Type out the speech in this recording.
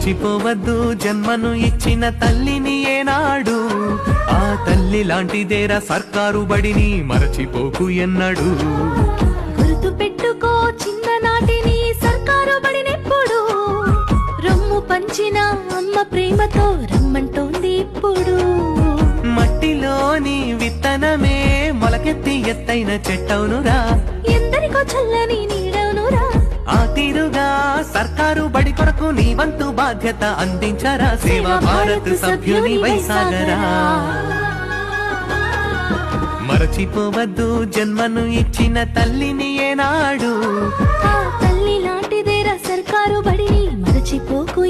మరచిపోవద్దు జన్మను ఇచ్చిన తల్లిని ఏనాడు, ఆ తల్లి లాంటిదేరా సర్కారు బడిని మరచిపోకు ఎన్నడు. గుర్తు పెట్టుకో చిన్ననాటిని సర్కారు బడినెప్పుడు, రొమ్ము పంచిన అమ్మ ప్రేమతో రమ్మంటోంది ఇప్పుడు. మట్టిలోని విత్తనమే మొలకెత్తి ఎత్తైన చెట్టవునురా, ఎందరికో చల్లని నీడవునురా. ఆ తీరుగా సర్కారు బడి కొరకు నీ వంతు బాధ్యత అందించరా, సేవా భారత్ సభ్యుని వైసాగరా. మరచిపోవద్దు జన్మను ఇచ్చిన తల్లిని ఏనాడు, ఆ తల్లి లాంటిదేరా సర్కారు బడిని మరచిపోకు